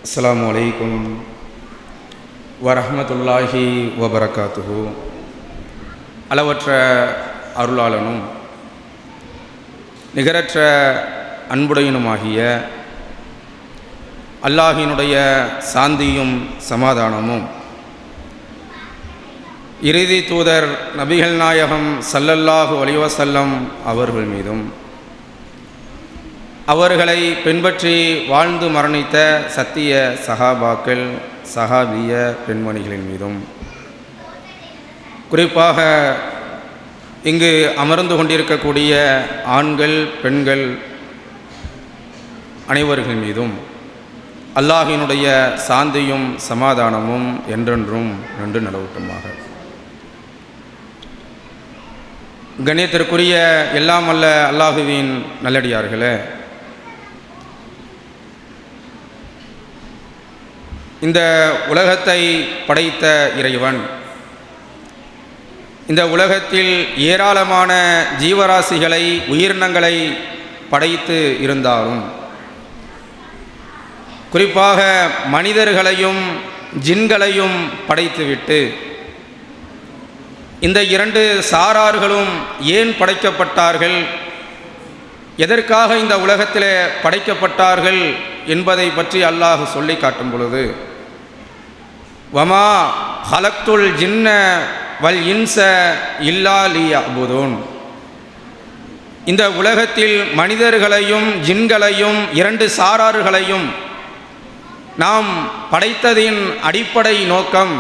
அஸ்ஸலாமு அலைக்கும் வரஹ்மத்துல்லாஹி வபரகாத்துஹு. அளவற்ற அருளாளனும் நிகரற்ற அன்புடையனுமாகிய அல்லாஹினுடைய சாந்தியும் சமாதானமும் இறுதி தூதர் நபிகள் நாயகம் ஸல்லல்லாஹு அலைஹி வஸல்லம் அவர்கள் மீதும் அவர்களை பின்பற்றி வாழ்ந்து மரணித்த சத்திய சஹாபாக்கள் சஹாபிய பெண்மணிகளின் மீதும் குறிப்பாக இங்கு அமர்ந்து கொண்டிருக்கக்கூடிய ஆண்கள் பெண்கள் அனைவர்கள் மீதும் அல்லாஹினுடைய சாந்தியும் சமாதானமும் என்றென்றும் நின்று நிலவட்டுமாக. கண்ணியத்திற்குரிய எல்லாம் அல்ல அல்லாஹுவின் நல்லடியார்களே, இந்த உலகத்தை படைத்த இறைவன் இந்த உலகத்தில் ஏராளமான ஜீவராசிகளை உயிரினங்களை படைத்து இருந்தாலும் குறிப்பாக மனிதர்களையும் ஜின்களையும் படைத்துவிட்டு இந்த இரண்டு சாரார்களும் ஏன் படைக்கப்பட்டார்கள், எதற்காக இந்த உலகத்தில் படைக்கப்பட்டார்கள் என்பதை பற்றி அல்லாஹ் சொல்லி காட்டும் பொழுது, வமா ஹலக்துல் ஜின்ன வல் இன்ச இல்லா லியஅ்புதூன், இந்த உலகத்தில் மனிதர்களையும் ஜின்களையும் இரண்டு சாரார்களையும் நாம் படைத்ததின் அடிப்படை நோக்கம்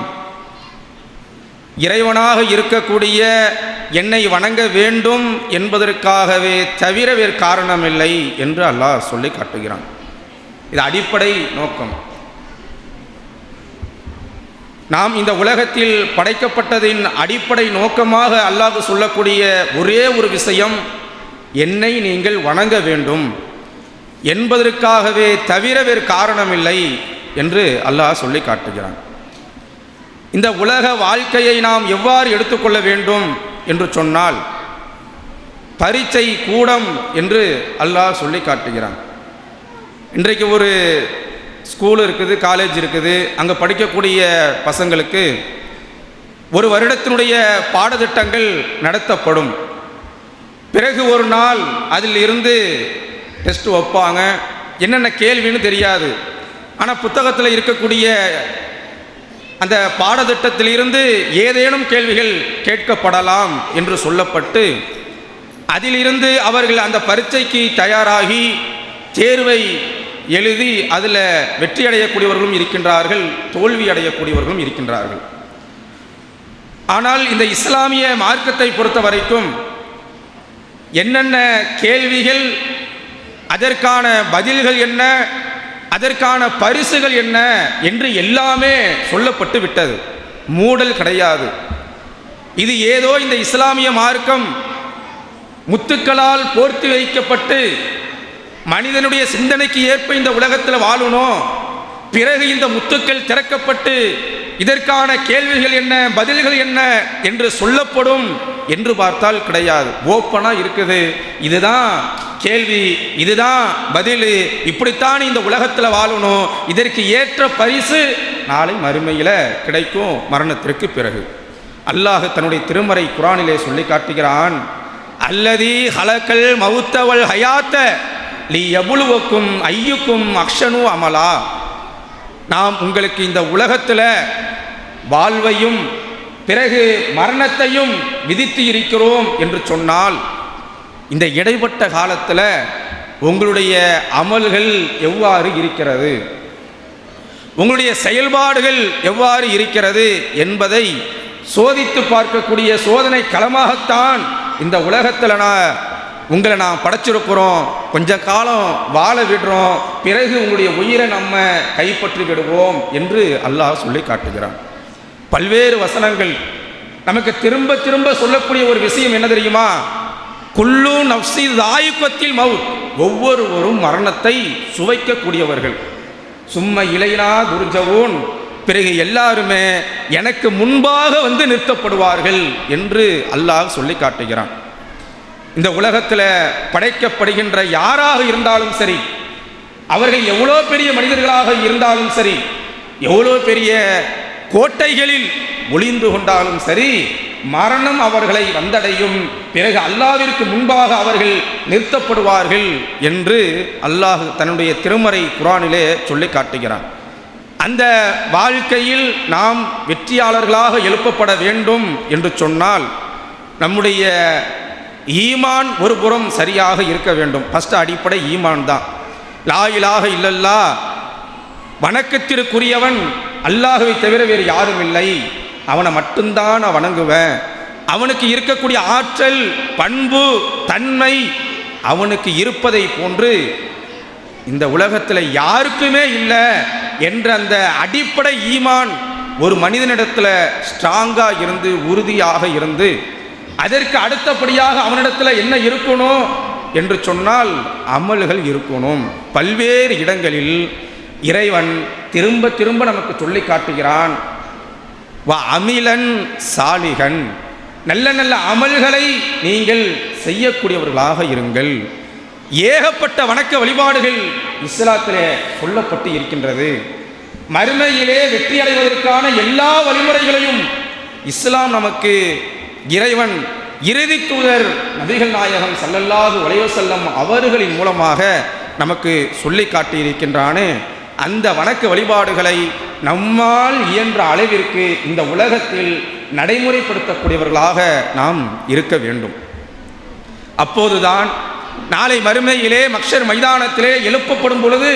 இறைவனாக இருக்கக்கூடிய என்னை வணங்க வேண்டும் என்பதற்காகவே தவிர வேறு காரணமில்லை என்று அல்லாஹ் சொல்லி காட்டுகிறான். இது அடிப்படை நோக்கம். நாம் இந்த உலகத்தில் படைக்கப்பட்டதின் அடிப்படை நோக்கமாக அல்லாஹ் சொல்லக்கூடிய ஒரே ஒரு விஷயம், என்னை நீங்கள் வணங்க வேண்டும் என்பதற்காகவே தவிர வேறு காரணமில்லை என்று அல்லாஹ் சொல்லி காட்டுகிறான். இந்த உலக வாழ்க்கையை நாம் எவ்வாறு எடுத்துக்கொள்ள வேண்டும் என்று சொன்னால், பரீட்சை கூடம் என்று அல்லாஹ் சொல்லி காட்டுகிறான். இன்றைக்கு ஒரு ஸ்கூல் இருக்குது, காலேஜ் இருக்குது, அங்கே படிக்கக்கூடிய பசங்களுக்கு ஒரு வருடத்தினுடைய பாடத்திட்டங்கள் நடத்தப்படும். பிறகு ஒரு நாள் அதில் இருந்து டெஸ்ட் வைப்பாங்க. என்னென்ன கேள்வின்னு தெரியாது, ஆனால் புத்தகத்தில் இருக்கக்கூடிய அந்த பாடத்திட்டத்திலிருந்து ஏதேனும் கேள்விகள் கேட்கப்படலாம் என்று சொல்லப்பட்டு அதிலிருந்து அவர்கள் அந்த பரீட்சைக்கு தயாராகி தேர்வை எழுதி அதில் வெற்றி அடையக்கூடியவர்களும் இருக்கின்றார்கள், தோல்வி அடையக்கூடியவர்களும் இருக்கின்றார்கள். ஆனால் இந்த இஸ்லாமிய மார்க்கத்தை பொறுத்த வரைக்கும் என்னென்ன கேள்விகள், அதற்கான பதில்கள் என்ன, அதற்கான பரிசுகள் என்ன என்று எல்லாமே சொல்லப்பட்டு விட்டது. மூடல் கிடையாது. இது ஏதோ இந்த இஸ்லாமிய மார்க்கம் முத்துக்களால் போர்த்தி வைக்கப்பட்டு மனிதனுடைய சிந்தனைக்கு ஏற்ப இந்த உலகத்தில் வாழணும், பிறகு இந்த முத்துக்கள் திறக்கப்பட்டு இதற்கான கேள்விகள் என்ன பதில்கள் என்ன என்று சொல்லப்படும் என்று பார்த்தால் கிடையாது. ஓப்பனாக இருக்குது, இதுதான் கேள்வி, இதுதான் பதில், இப்படித்தான் இந்த உலகத்தில் வாழணும், இதற்கு ஏற்ற பரிசு நாளை மறுமையில் கிடைக்கும் மரணத்திற்கு பிறகு. அல்லாஹ் தன்னுடைய திருமறை குர்ஆனிலே சொல்லி காட்டுகிறான், அல்லதி ஹலக்கல் மவுத்தவல் ஹயாத்த லியபுலுவக்கும் ஐயுக்கும் அக்ஷனு அமலா, நாம் உங்களுக்கு இந்த உலகத்தில் வாழ்வையும் பிறகு மரணத்தையும் விதித்து இருக்கிறோம் என்று சொன்னால், இந்த இடைப்பட்ட காலத்தில் உங்களுடைய அமல்கள் எவ்வாறு இருக்கிறது, உங்களுடைய செயல்பாடுகள் எவ்வாறு இருக்கிறது என்பதை சோதித்து பார்க்கக்கூடிய சோதனை களமாகத்தான் இந்த உலகத்தில் உங்களை நாம் படைச்சிருக்கிறோம். கொஞ்ச காலம் வாழ விடுறோம், பிறகு உங்களுடைய உயிரை நம்ம கைப்பற்றி விடுவோம் என்று அல்லாஹ் சொல்லி காட்டுகிறான். பல்வேறு வசனங்கள் நமக்கு திரும்ப திரும்ப சொல்லக்கூடிய ஒரு விஷயம் என்ன தெரியுமா? குல்லு நஃப்ஸி தாயிகத்துல் மவுத், ஒவ்வொருவரும் மரணத்தை சுவைக்கக்கூடியவர்கள். சும்ம இலைனா துர்ஜவூன், பிறகு எல்லாருமே எனக்கு முன்பாக வந்து நிறுத்தப்படுவார்கள் என்று அல்லாஹ் சொல்லி காட்டுகிறான். இந்த உலகத்தில் படைக்கப்படுகின்ற யாராக இருந்தாலும் சரி, அவர்கள் எவ்வளோ பெரிய மனிதர்களாக இருந்தாலும் சரி, எவ்வளோ பெரிய கோட்டைகளில் ஒளிந்து கொண்டாலும் சரி, மரணம் அவர்களை வந்தடையும். பிறகு அல்லாஹ்விற்கு முன்பாக அவர்கள் நிறுத்தப்படுவார்கள் என்று அல்லாஹ் தன்னுடைய திருமறை குர்ஆனிலே சொல்லி காட்டுகிறான். அந்த வாழ்க்கையில் நாம் வெற்றியாளர்களாக எழுப்பப்பட வேண்டும் என்று சொன்னால் நம்முடைய ஈமான் ஒரு புறம் சரியாக இருக்க வேண்டும். ஃபர்ஸ்ட் அடிப்படை ஈமான் தான். லா இலாஹ இல்லல்லாஹ், வணக்கத்திற்குரியவன் அல்லாஹ்வை தவிர வேறு யாரும் இல்லை, அவனை மட்டும்தான் நான் வணங்குவேன், அவனுக்கு இருக்கக்கூடிய ஆற்றல், பண்பு, தன்மை அவனுக்கு இருப்பதை போன்று இந்த உலகத்தில் யாருக்குமே இல்லை என்ற அந்த அடிப்படை ஈமான் ஒரு மனிதனிடத்தில் ஸ்ட்ராங்காக இருந்து, உறுதியாக இருந்து, அதற்கு அடுத்தபடியாக அவனிடத்தில் என்ன இருக்கணும் என்று சொன்னால் அமல்கள் இருக்கணும். பல்வேறு இடங்களில் இறைவன் திரும்ப திரும்ப நமக்கு சொல்லி காட்டுகிறான், வ அமிலன் சாலிகன், நல்ல நல்ல அமல்களை நீங்கள் செய்யக்கூடியவர்களாக இருங்கள். ஏகப்பட்ட வணக்க வழிபாடுகள் இஸ்லாத்திலே சொல்லப்பட்டு இருக்கின்றது. மறுமையிலே வெற்றி அடைவதற்கான எல்லா வழிமுறைகளையும் இஸ்லாம் நமக்கு இறைவன் இறுதி தூதர் நபிகள் நாயகம் ஸல்லல்லாஹு அலைஹி வஸல்லம் அவர்களின் மூலமாக நமக்கு சொல்லி காட்டியிருக்கின்றானே, அந்த வணக்க வழிபாடுகளை நம்மால் இயன்ற அளவிற்கு இந்த உலகத்தில் நடைமுறைப்படுத்தக்கூடியவர்களாக நாம் இருக்க வேண்டும். அப்போதுதான் நாளை மறுமையிலே மக்ஷர் மைதானத்திலே எழுப்பப்படும் பொழுது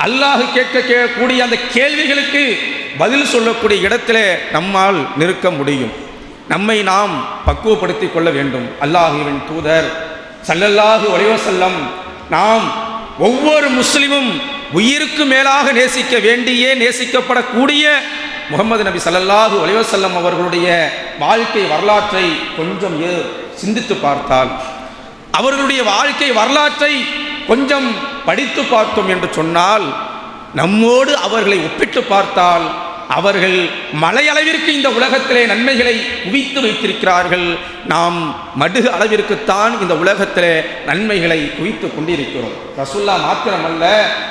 அல்லாஹ் கேட்கக்கூடிய அந்த கேள்விகளுக்கு பதில் சொல்லக்கூடிய இடத்திலே நம்மால் நிற்க முடியும். நம்மை நாம் பக்குவப்படுத்தி கொள்ள வேண்டும். அல்லாஹ்வின் தூதர் ஸல்லல்லாஹு அலைஹி வஸல்லம், நாம் ஒவ்வொரு முஸ்லிமும் உயிருக்கு மேலாக நேசிக்க வேண்டிய, நேசிக்கப்படக்கூடிய முகமது நபி ஸல்லல்லாஹு அலைஹி வஸல்லம் அவர்களுடைய வாழ்க்கை வரலாற்றை கொஞ்சம் சிந்தித்து பார்த்தால், அவர்களுடைய வாழ்க்கை வரலாற்றை கொஞ்சம் படித்து பார்த்தோம் என்று சொன்னால், நம்மோடு அவர்களை ஒப்பிட்டு பார்த்தால் அவர்கள் மலையளவிற்கு இந்த உலகத்திலே நன்மைகளை குவித்து வைத்திருக்கிறார்கள். நாம் மடுகு அளவிற்குத்தான் இந்த உலகத்திலே நன்மைகளை குவித்து கொண்டிருக்கிறோம். ரசூல்லா மாத்திரமல்ல,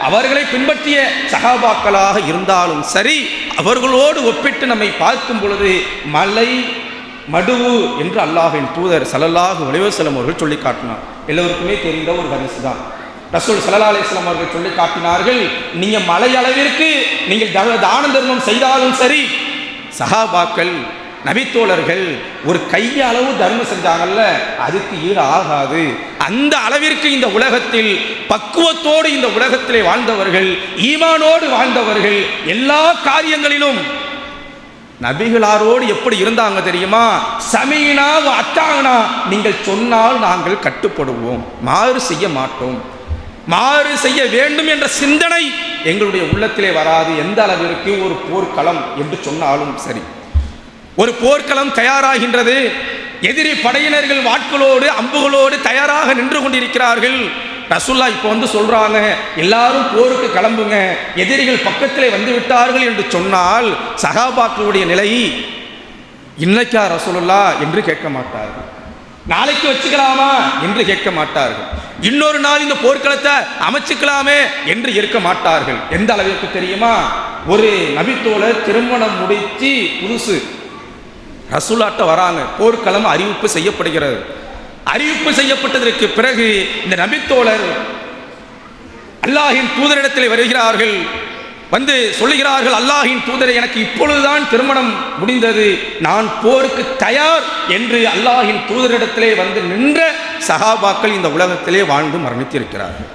அவர்களை பின்பற்றிய சஹாபாக்களாக இருந்தாலும் சரி, அவர்களோடு ஒப்பிட்டு நம்மை பார்க்கும் பொழுது மலை மடுவு என்று அல்லாஹ்வின் தூதர் ஸல்லல்லாஹு அலைஹி வஸல்லம் அவர்கள் சொல்லி காட்டினார். எல்லோருக்குமே தெரிந்த ஒரு ஹதீஸ் தான். ரசூல் ஸல்லல்லாஹு அலைஹி வஸல்லம் அவர்கள் சொல்லி காட்டினார்கள், நீங்கள் மலை அளவிற்கு நீங்கள் தான தர்மம் செய்தாலும் சரி, சஹாபாக்கள் நபித்தோழர்கள் ஒரு கையளவு தர்மம் செஞ்சாங்கல்ல, அதுக்கு ஈடு ஆகாது. அந்த அளவிற்கு இந்த உலகத்தில் பக்குவத்தோடு இந்த உலகத்திலே வாழ்ந்தவர்கள், ஈமானோடு வாழ்ந்தவர்கள், எல்லா காரியங்களிலும் நபிகளாரோடு எப்படி இருந்தாங்க தெரியுமா? சமீனா அத்தாங்கனா, நீங்கள் சொன்னால் நாங்கள் கட்டுப்படுவோம், மாறு செய்ய மாட்டோம், மாறு செய்ய வேண்டும் என்ற சிந்தனை எங்களுடைய உள்ளத்திலே வராது. எந்த அளவிற்கு ஒரு போர்க்களம் என்று சொன்னாலும் சரி, ஒரு போர்க்களம் தயாராகின்றது, எதிரி படையினர்கள் வாட்களோடு அம்புகளோடு தயாராக நின்று கொண்டிருக்கிறார்கள். ரசூல்லா இப்போ சொல்றாங்க, எல்லாரும் போருக்கு கிளம்புங்க, எதிரிகள் பக்கத்திலே வந்து விட்டார்கள் என்று சொன்னால் சஹாபாக்களுடைய நிலை இன்னைக்கா ரசூலுல்லா என்று கேட்க மாட்டார்கள், நாளைக்கு வச்சுக்கலாமா என்று கேட்க மாட்டார்கள், இன்னொரு நாள் இந்த போர்க்களத்தை அமைச்சுக்கலாமே என்று இருக்க மாட்டார்கள். எந்த அளவிற்கு தெரியுமா? ஒரு நபித்தோழர் திருமணம் முடிச்சு புதுசு ரசூலாட்ட வராங்க, போர்க்களம் அறிவிப்பு செய்யப்படுகிறது. அறிவிப்பு செய்யப்பட்டதற்கு பிறகு இந்த நபித்தோழர் அல்லாஹ்வின் தூதரிடத்தில் வருகிறார்கள், வந்து சொல்லுகிறார்கள், அல்லாஹ்வின் தூதரை, எனக்கு இப்பொழுதுதான் திருமணம் முடிந்தது, நான் போருக்கு தயார் என்று அல்லாஹ்வின் தூதரிடத்திலே வந்து நின்ற சஹாபாக்கள் இந்த உலகத்திலே வாழ்ந்து மரணித்திருக்கிறார்கள்.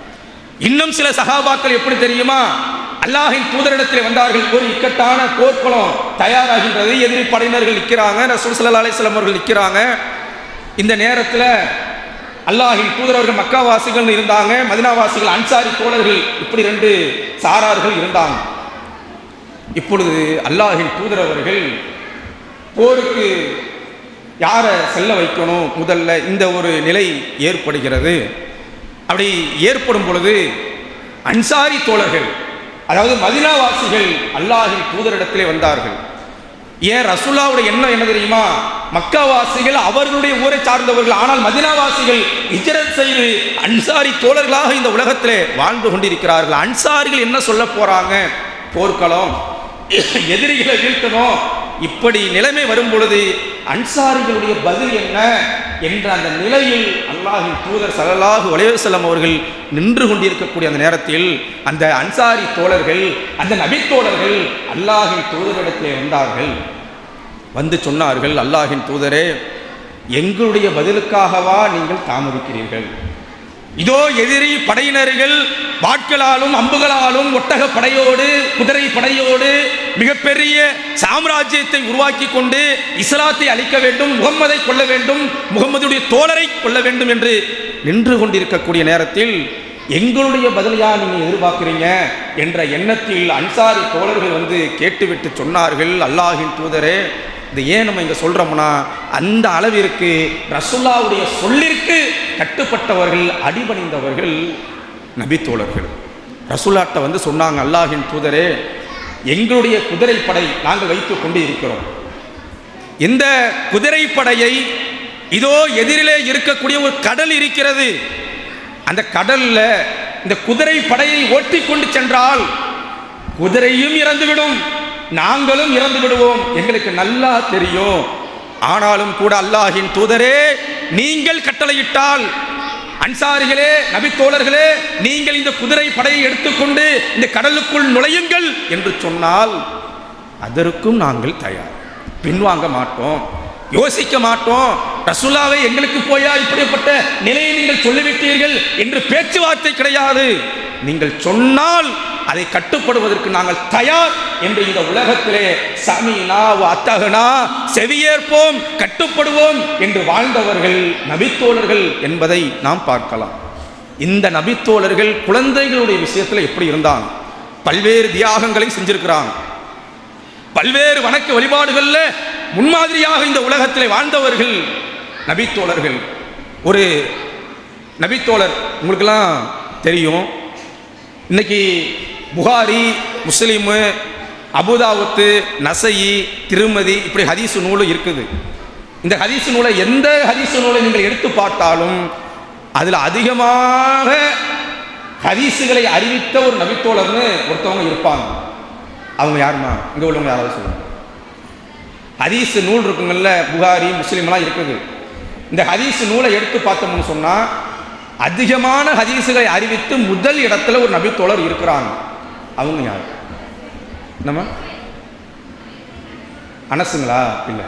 இன்னும் சில சஹாபாக்கள் எப்படி தெரியுமா? அல்லாஹ்வின் தூதரிடத்திலே வந்தார்கள், ஒரு இக்கட்டான போர்க்களம் தயாராகின்றது, எதிரி படையினர்கள் நிற்கிறாங்க, ரசூல் ஸல்லல்லாஹு அலைஹி வஸல்லம் அவர்கள் நிற்கிறாங்க. இந்த நேரத்தில் அல்லாஹ்வின் தூதரவர்கள் மக்காவாசிகள் இருந்தாங்க, மதினாவாசிகள் அன்சாரி தோழர்கள், இப்படி ரெண்டு சாரார்கள் இருந்தாங்க. இப்பொழுது அல்லாஹ்வின் தூதரவர்கள் போருக்கு யாரை செல்ல வைக்கணும், முதல்ல இந்த ஒரு நிலை ஏற்படுகிறது. அப்படி ஏற்படும் பொழுது அன்சாரி தோழர்கள், அதாவது மதினாவாசிகள் அல்லாஹ்வின் தூதரிடத்திலே வந்தார்கள். ஏன் ரசூலுல்லாஹ்வுடைய எண்ணம் என்ன தெரியுமா? மக்காவாசிகள் அவர்களுடைய ஊரை சார்ந்தவர்கள், ஆனால் மதீனாவாசிகள் ஹிஜ்ரத் செய்து அன்சாரி தோழர்களாக இந்த உலகத்திலே வாழ்ந்து கொண்டிருக்கிறார்கள். அன்சாரிகள் என்ன சொல்ல போறாங்க? போர்க்களம், எதிரிகளை வீழ்த்தணும், இப்படி நிலைமை வரும் பொழுது அன்சாரிகளுடைய பதில் என்ன என்ற அந்த நிலையில் அல்லாஹ்வின் தூதர் ஸல்லல்லாஹு அலைஹி வஸல்லம் அவர்கள் நின்று கொண்டிருக்கக்கூடிய அந்த நேரத்தில் அந்த அன்சாரி தோழர்கள், அந்த நபி தோழர்கள் அல்லாஹ்வின் தூதரிடத்திலே வந்தார்கள். வந்து சொன்னார்கள், அல்லாஹ்வின் தூதரே, எங்களுடைய பதிலுக்காகவா நீங்கள் தாமதிக்கிறீர்கள்? இதோ எதிரி படையினர்கள் வாட்களாலும் அம்புகளாலும் ஒட்டக படையோடு குதிரை படையோடு மிகப்பெரிய சாம்ராஜ்யத்தை உருவாக்கி கொண்டு இஸ்லாத்தை அழிக்க வேண்டும், முகம்மதை கொல்ல வேண்டும், முகம்மதுடைய தோழரை கொல்ல வேண்டும் என்று நின்று கொண்டிருக்கக்கூடிய நேரத்தில் எங்களுடைய பதிலையா நீங்கள் எதிர்பார்க்கிறீங்க என்ற எண்ணத்தில் அன்சாரி தோழர்கள் வந்து கேட்டுவிட்டு சொன்னார்கள், அல்லாஹ்வின் தூதரே, இது ஏன் நம்ம இங்கே சொல்கிறோம்னா, அந்த அளவிற்கு ரசூலுல்லாஹ்வுடைய சொல்லிற்கு கட்டுப்பட்டவர்கள், அடிபணிந்தவர்கள் நபி தோழர்கள். ரசூலுல்லாஹ்ட்ட வந்து சொன்னாங்க, அல்லாஹ்வின் தூதரே, எங்களுடைய குதிரைப்படை நாங்கள் வைத்து கொண்டு இருக்கிறோம். இந்த குதிரைப்படையை இதோ எதிரிலே இருக்கக்கூடிய ஒரு கடல் இருக்கிறது, அந்த கடல்ல இந்த குதிரைப்படையை ஓட்டி கொண்டு சென்றால் குதிரையும் இறந்துவிடும், நாங்களும் இறந்து விடுவோம், எங்களுக்கு நல்லா தெரியும். ஆனாலும் கூட அல்லாஹ்வின் தூதரே, நீங்கள் கட்டளையிட்டால், அன்சாரிகளே, நபி தோழர்களே, நீங்கள் இந்த குதிரை படையை எடுத்துக்கொண்டு இந்த கடலுக்குள் நுழையுங்கள் என்று சொன்னால் அதற்கும் நாங்கள் தயார், பின்வாங்க மாட்டோம், யோசிக்க மாட்டோம். ரசூலுல்லாஹ்வை எங்களுக்கு போயா இப்படிப்பட்ட நிலையை நீங்கள் சொல்லிவிட்டீர்கள் என்று பேச்சுவார்த்தை கிடையாது. நீங்கள் சொன்னால் அதை கட்டுப்படுவதற்கு நாங்கள் தயார் என்று இந்த உலகத்திலே சமீனா அத்தகனா, செவியேற்போம், கட்டுப்படுவோம் என்று வாழ்ந்தவர்கள் நபித்தோழர்கள் என்பதை நாம் பார்க்கலாம். இந்த நபித்தோழர்கள் குழந்தைகளுடைய விஷயத்தில் எப்படி இருந்தாங்க? பல்வேறு தியாகங்களை செஞ்சிருக்கிறாங்க. பல்வேறு வணக்க வழிபாடுகளில் முன்மாதிரியாக இந்த உலகத்திலே வாழ்ந்தவர்கள் நபித்தோழர்கள். ஒரு நபித்தோழர் உங்களுக்கெல்லாம் தெரியும், இன்னைக்கு புகாரி, முஸ்லிமு, அபுதாவுத்து, நசையி, திருமதி இப்படி ஹதீசு நூல் இருக்குது. இந்த ஹதீசு நூலை, எந்த ஹதீசு நூலை நீங்கள் எடுத்து பார்த்தாலும் அதில் அதிகமாக ஹதீசுகளை அறிவித்த ஒரு நபித்தோழர்னு ஒருத்தவங்க இருப்பாங்க. அவங்க யாருமா? இங்கே உள்ளவங்க யாராவது சொல்லுங்க. ஹதீசு நூல் இருக்குங்கள்ல, புகாரி, முஸ்லீம்லாம் இருக்குது. இந்த ஹதீசு நூலை எடுத்து பார்த்தோம்னு சொன்னால் அதிகமான ஹதீசுகளை அறிவித்து முதல் இடத்துல ஒரு நபித்தோழர் இருக்கிறாங்க. அவங்க யார்? நம்ம அனசுங்களா? இல்லை,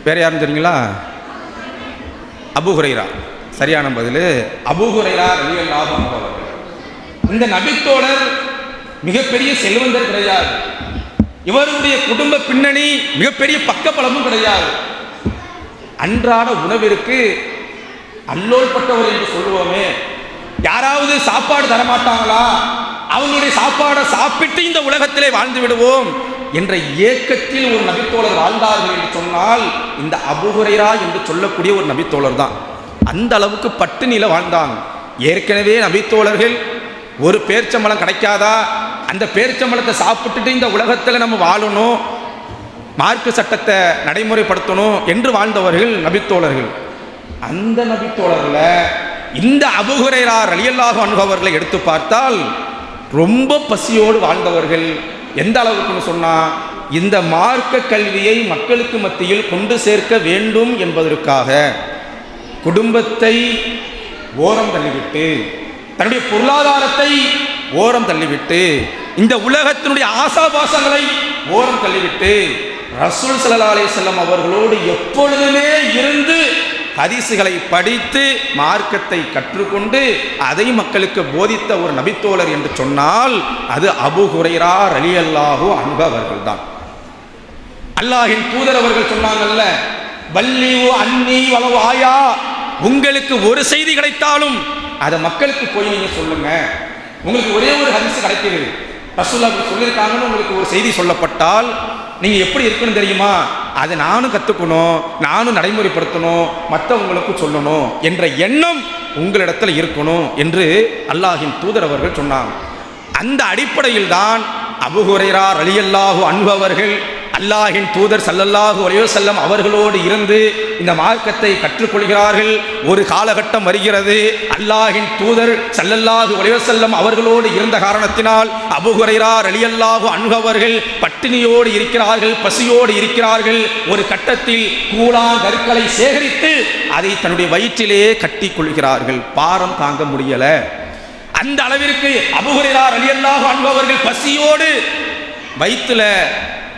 வேற யாரும் தெரியுங்களா? அபூ ஹுரைரா. சரியான பதில், அபூ ஹுரைரா ரலியல்லாஹு அன்ஹு அவர்கள். இந்த நபித்தோழர் மிகப்பெரிய செல்வந்தர் கிடையாது, இவருடைய குடும்ப பின்னணி மிகப்பெரிய பக்கபலமும் கிடையாது. அன்றாட உணவிற்கு அல்லோல்பட்டவர் என்று சொல்லுவோமே, யாராவது சாப்பாடு தரமாட்டாங்களா, அவங்களுடைய சாப்பாடை சாப்பிட்டு இந்த உலகத்திலே வாழ்ந்து விடுவோம் என்ற ஏக்கத்தில் ஒரு நபித்தோழர் வாழ்ந்தார்கள் என்று சொன்னால் இந்த அபூ ஹுரைரா என்று சொல்லக்கூடிய ஒரு நபித்தோழர் தான். அந்த அளவுக்கு பட்டினியில் வாழ்ந்தாங்க. ஏற்கனவே நபித்தோழர்கள் ஒரு பேர்ச்சம்பழம் கிடைக்காதா, அந்த பேர்ச்சம்பழத்தை சாப்பிட்டுட்டு இந்த உலகத்தில் நம்ம வாழணும், மார்க்க சட்டத்தை நடைமுறைப்படுத்தணும் என்று வாழ்ந்தவர்கள் நபித்தோழர்கள். அந்த நபித்தோழர்களை இந்த அபூ ஹுரைரா ரலியல்லாஹு அன்ஹு அவர்களை எடுத்து பார்த்தால் ரொம்ப பசியோடு வாழ்ந்தவர்கள். எந்த அளவுக்குன்னு சொன்னால், இந்த மார்க்க கல்வியை மக்களுக்கு மத்தியில் கொண்டு சேர்க்க வேண்டும் என்பதற்காக குடும்பத்தை ஓரம் தள்ளிவிட்டு, தன்னுடைய பொருளாதாரத்தை ஓரம் தள்ளிவிட்டு, இந்த உலகத்தினுடைய ஆசாபாசங்களை ஓரம் தள்ளிவிட்டு ரசூல் ஸல்லல்லாஹு அலைஹி வஸல்லம் அவர்களோடு எப்பொழுதுமே இருந்து ஹதீசுகளை படித்து மார்க்கத்தை கற்றுக்கொண்டு அதை மக்களுக்கு போதித்த ஒரு நபித்தோழர் என்று சொன்னால் அது அபூ ஹுரைரா ரலியல்லாஹு அன்ஹு அவர்கள் தான். அல்லாஹ்வின் தூதர் அவர்கள் சொன்னாங்கல்ல, பல்லியு அன்னி வலவ் ஆயா, உங்களுக்கு ஒரு செய்தி கிடைத்தாலும் அதை மக்களுக்கு போய் நீங்க சொல்லுங்க. உங்களுக்கு ஒரே ஒரு ஹதீஸ் கிடைக்குது, ரசூலுல்லாஹ் சொல்லியிருக்காங்கன்னு உங்களுக்கு ஒரு செய்தி சொல்லப்பட்டால் நீங்கள் எப்படி இருக்கணும் தெரியுமா? அதை நானும் கற்றுக்கணும், நானும் நடைமுறைப்படுத்தணும், மற்றவங்களுக்கு சொல்லணும் என்ற எண்ணம் உங்களிடத்தில் இருக்கணும் என்று அல்லாஹ்வின் தூதர் அவர்கள் சொன்னாங்க. அந்த அடிப்படையில் தான் அபூ ஹுரைரா ரலியல்லாஹு அன்ஹு அவர்கள் அல்லாஹ்வின் தூதர் ஸல்லல்லாஹு அலைஹி வஸல்லம் அவர்களோடு இருந்து இந்த மார்க்கத்தை கற்றுக்கொள்கிறார்கள். ஒரு காலகட்டம் வருகிறது, அல்லாஹ்வின் தூதர் ஸல்லல்லாஹு அலைஹி வஸல்லம் அவர்களோடு இருந்த காரணத்தினால் அபூ ஹுரைரா ரலியல்லாஹு அன்ஹு அவர்கள் பட்டினியோடு இருக்கிறார்கள், பசியோடு இருக்கிறார்கள். ஒரு கட்டத்தில் கூழாங்கற்களை சேகரித்து அதை தன்னுடைய வயிற்றிலே கட்டி கொள்கிறார்கள். பாரம் தாங்க முடியல. அந்த அளவிற்கு அபூ ஹுரைரா ரலியல்லாஹு அன்ஹு அவர்கள் பசியோடு வயிற்றில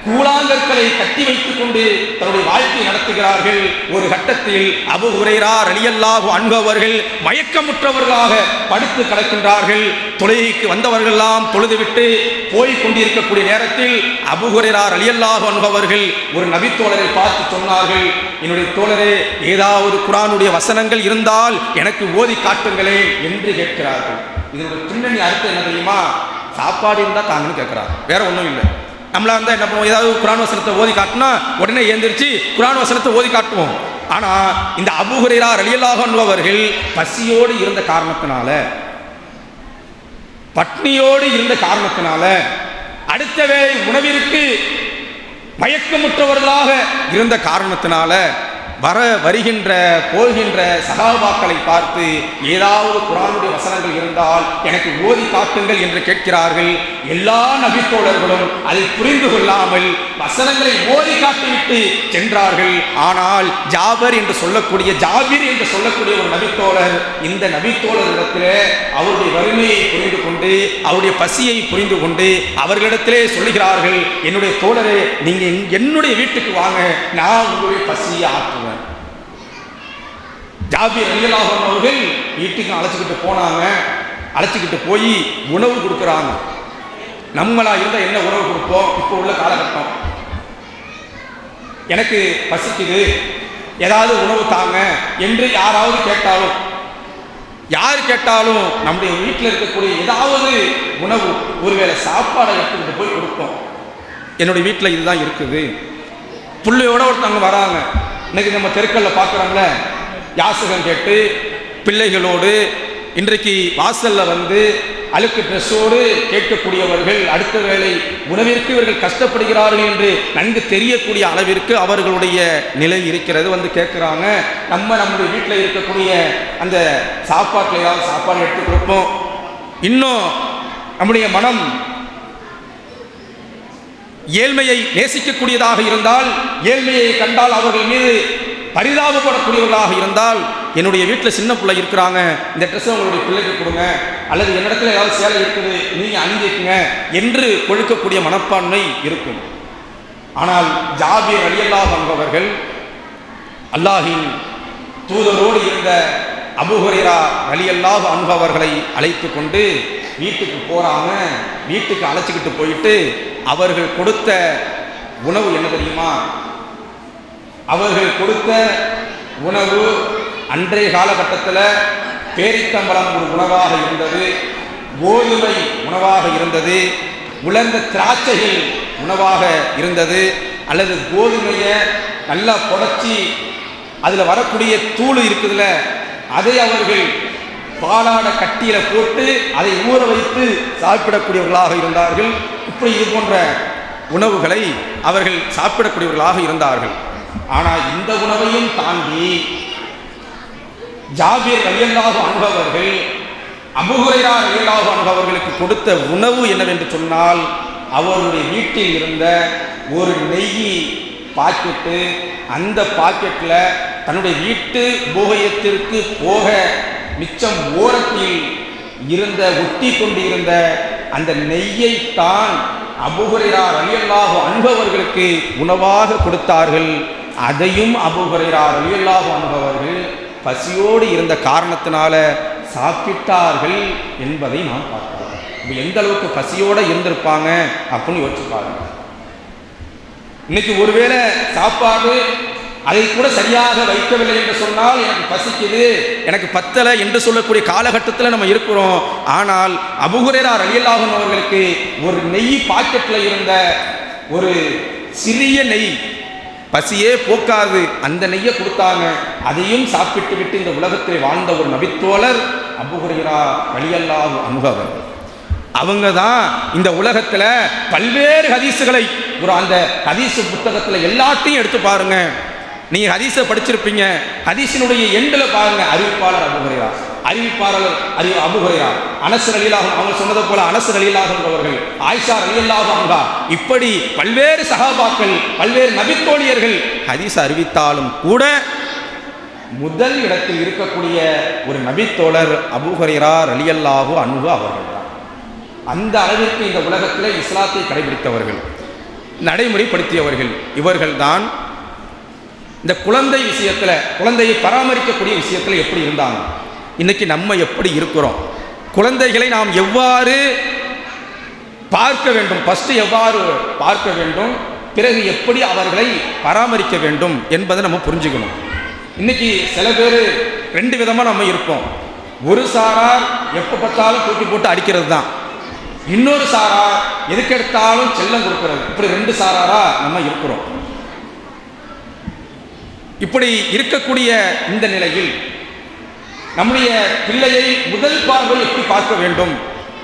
கூழாங்கற்களை கட்டி வைத்துக் கொண்டு தன்னுடைய வாழ்க்கை நடத்துகிறார்கள். ஒரு கட்டத்தில் அபூ ஹுரைரா ரலியல்லாஹு அன்ஹு அவர்கள் மயக்கமுற்றவர்களாக படுத்து கிடக்கின்றார்கள். தொழுகைக்கு வந்தவர்களெல்லாம் தொழுதுவிட்டு போய் கொண்டிருக்கக்கூடிய நேரத்தில் அபூ ஹுரைரா ரலியல்லாஹு அன்ஹு அவர்கள் ஒரு நபித்தோழரை பார்த்து சொன்னார்கள், என்னுடைய தோழரே, ஏதாவது குர்ஆனுடைய வசனங்கள் இருந்தால் எனக்கு ஓதி காட்டுங்களேன் என்று கேட்கிறார்கள். இதனுடைய பின்னணி அர்த்தம் என்ன தெரியுமா? சாப்பாடு இருந்தால் தாங்கன்னு கேட்கிறார், வேற ஒன்றும் இல்லை. நம்மளா இருந்தால் என்ன பண்ணுவோம்? ஏதாவது குர்ஆன் வசனத்தை ஓதி காட்டினா உடனே எழுந்திரிச்சு குர்ஆன் வசனத்தை ஓதி காட்டுவோம். ஆனால் இந்த அபூ ஹுரைரா ரலியல்லாஹு அன்ஹு அவர்கள் பசியோடு இருந்த காரணத்தினால, பட்னியோடு இருந்த காரணத்தினால, அடுத்த வேளை உணவிற்கு மயக்கமுற்றவர்களாக இருந்த காரணத்தினால வருகின்ற போகின்ற சஹாபாக்களை பார்த்து ஏதாவது குர்ஆனுடைய வசனங்கள் இருந்தால் எனக்கு ஓதி காட்டுங்கள் என்று கேட்கிறார்கள். எல்லா நபித்தோழர்களும் அதை புரிந்து கொள்ளாமல் வசனங்களை ஓதி காட்டிவிட்டு சென்றார்கள். ஆனால் ஜாபீர் என்று சொல்லக்கூடிய ஒரு நபித்தோழர், இந்த நபித்தோழரிடத்திலே அவருடைய வறுமையை புரிந்து கொண்டு அவருடைய பசியை புரிந்து கொண்டு அவர்களிடத்திலே சொல்லுகிறார்கள், என்னுடைய தோழரே, நீங்க என்னுடைய வீட்டுக்கு வாங்க, நான் உங்களுடைய பசியை ஆற்றுவேன். ஜாபீர் ரலியல்லாஹு அன்ஹு அவர்கள் வீட்டுக்கு அழைச்சிக்கிட்டு போனாங்க. அழைச்சிக்கிட்டு போய் உணவு கொடுக்குறாங்க. நம்மளா இருந்தால் என்ன உணவு கொடுப்போம்? இப்போ உள்ள காலகட்டம், எனக்கு பசிக்குது, ஏதாவது உணவு தாங்க என்று யாராவது கேட்டாலும், யார் கேட்டாலும் நம்முடைய வீட்டில் இருக்கக்கூடிய ஏதாவது உணவு, ஒருவேளை சாப்பாடை எடுத்துக்கிட்டு போய் கொடுப்போம். என்னுடைய வீட்டில் இதுதான் இருக்குது. பிள்ளையோட ஒருத்தவங்க வராங்க, இன்னைக்கு நம்ம தெருக்கல்ல பார்க்குறாங்களே, யாசகம் கேட்டு பிள்ளைகளோடு இன்றைக்கு வாசல்ல வந்து அழுக்கு ட்ரெஸ்ஸோடு கேட்கக்கூடியவர்கள், அடுத்த வேளை உணவிற்கு இவர்கள் கஷ்டப்படுகிறார்கள் என்று நன்கு தெரியக்கூடிய அளவிற்கு அவர்களுடைய நிலை இருக்கிறது. வந்து கேட்குறாங்க. நம்முடைய வீட்டில் இருக்கக்கூடிய அந்த சாப்பாட்டில் ஏதாவது சாப்பாடு எடுத்து கொடுப்போம். இன்னும் நம்முடைய மனம் ஏழ்மையை நேசிக்கக்கூடியதாக இருந்தால், ஏழ்மையை கண்டால் அவர்கள் மீது பரிதாபப்படக்கூடியவர்களாக இருந்தால், என்னுடைய வீட்டில் சின்ன பிள்ளை இருக்கிறாங்க, இந்த ட்ரெஸ்ஸை உங்களுடைய பிள்ளைக்கு கொடுங்க, அல்லது என்னிடத்துல ஏதாவது சேலை இருக்குது நீங்கள் அணிஞ்சிக்குங்க என்று கொடுக்கக்கூடிய மனப்பான்மை இருக்கும். ஆனால் ஜாபீர் ரலியல்லாஹு அன்ஹு அவர்கள் அல்லாஹ்வின் தூதரோடு இருந்த அபூ ஹுரைரா ரலியல்லாஹு அன்ஹு அவர்களை அழைத்து கொண்டு வீட்டுக்கு போறாங்க. வீட்டுக்கு அழைச்சிக்கிட்டு போயிட்டு அவர்கள் கொடுத்த உணவு என்ன தெரியுமா? அவர்கள் கொடுத்த உணவு அன்றைய காலகட்டத்தில் பேரித்தம்பழம் ஒரு உணவாக இருந்தது, கோதுமை உணவாக இருந்தது, உலர்ந்த திராட்சைகள் உணவாக இருந்தது, அல்லது கோதுமையை நல்லா புடைச்சி அதில் வரக்கூடிய தூள் இருக்குதுல்ல, அதை அவர்கள் பாலாட கட்டியில் போட்டு அதை ஊற வைத்து சாப்பிடக்கூடியவர்களாக இருந்தார்கள். இப்படி இது போன்ற உணவுகளை அவர்கள் சாப்பிடக்கூடியவர்களாக இருந்தார்கள். ஆனால் இந்த உணவையும் தாண்டி ஜாபீர் ரலியல்லாஹு அன்ஹு அவர்கள் அபூ ஹுரைரா ரலியல்லாஹு அன்ஹு அவர்களுக்கு கொடுத்த உணவு என்னவென்று சொன்னால், அவருடைய வீட்டில் இருந்த ஒரு நெய் பாக்கெட்டு, அந்த பாக்கெட்டில் தன்னுடைய வீட்டு போகயத்திற்கு போக மிச்சம் ஓரத்தில் இருந்த ஒட்டி கொண்டு இருந்த அந்த நெய்யைத்தான் அபூ ஹுரைரா ரலியல்லாஹு அன்ஹு அவர்களுக்கு உணவாக கொடுத்தார்கள். அதையும் அபூ ஹுரைரா ரலியல்லாஹு அன்ஹு அவர்கள் பசியோடு இருந்த காரணத்தினால சாப்பிட்டார்கள் என்பதை நாம் பார்க்கிறோம். இப்போ எந்த அளவுக்கு பசியோடு இருந்திருப்பாங்க அப்படின்னு யோசிச்சு பாருங்க. இன்னைக்கு ஒருவேளை சாப்பாடு அதை கூட சரியாக வைக்கவில்லை என்று சொன்னால், எனக்கு பசிக்குது, எனக்கு பத்தலை என்று சொல்லக்கூடிய காலகட்டத்தில் நம்ம இருக்கிறோம். ஆனால் அபூ ஹுரைரா ரலியல்லாஹு அன்ஹு அவர்களுக்கு ஒரு நெய் பாக்கெட்டில் இருந்த ஒரு சிறிய நெய், பசியே போக்காது, அந்த நெய்யை கொடுத்தாங்க. அதையும் சாப்பிட்டு விட்டு இந்த உலகத்தில் வாழ்ந்த ஒரு நபித்தோழர் அபூ ஹுரைரா ரலியல்லாஹு அன்ஹு அவர்கள். அவங்க தான் இந்த உலகத்தில் பல்வேறு ஹதீஸுகளை அந்த ஹதீஸ் புத்தகத்தில் எல்லாத்தையும் எடுத்து பாருங்க. நீங்க ஹதீஸை படிச்சிருப்பீங்க. ஹதீஸினுடைய எண்டில் பாருங்க, அறிவிப்பாளர் அபூ ஹுரைரா, அபூ ஹுரைரா, அனஸ் ரலியல்லாஹு அவங்க சொன்னது போல அனஸ் ரலியல்லாஹு என்பவர்கள், ஆயிஷா ரலியல்லாஹு அன்ஹா, இப்படி பல்வேறு சஹாபாக்கள், பல்வேறு நபித்தோழியர்கள் ஹதீஸ் அறிவித்தாலும் கூட முதல் இடத்தில் இருக்கக்கூடிய ஒரு நபித்தோழர் அபூ ஹுரைரா ரலியல்லாஹு அன்ஹு அவர்கள் தான். அந்த அளவிற்கு இந்த உலகத்தில் இஸ்லாத்தை கடைபிடித்தவர்கள், நடைமுறைப்படுத்தியவர்கள் இவர்கள் தான். இந்த குழந்தை விஷயத்தில், குழந்தையை பராமரிக்கக்கூடிய விஷயத்தில் எப்படி இருந்தாங்க, இன்னைக்கு நம்ம எப்படி இருக்கிறோம், குழந்தைகளை நாம் எவ்வாறு பார்க்க வேண்டும், ஃபஸ்ட்டு எவ்வாறு பார்க்க வேண்டும், பிறகு எப்படி அவர்களை பராமரிக்க வேண்டும் என்பதை நம்ம புரிஞ்சுக்கணும். இன்னைக்கு சில பேர் ரெண்டு விதமாக நம்ம இருப்போம். ஒரு சாரார் எப்போ பார்த்தாலும் தூக்கி போட்டு அடிக்கிறது தான், இன்னொரு சாரார் எதுக்கெடுத்தாலும் செல்லம் கொடுக்கிறது. இப்படி ரெண்டு சாராரா நம்ம இருக்கிறோம். இப்படி இருக்கக்கூடிய இந்த நிலையில் நம்முடைய பிள்ளையை முதல் பார்வை எப்படி பார்க்க வேண்டும்,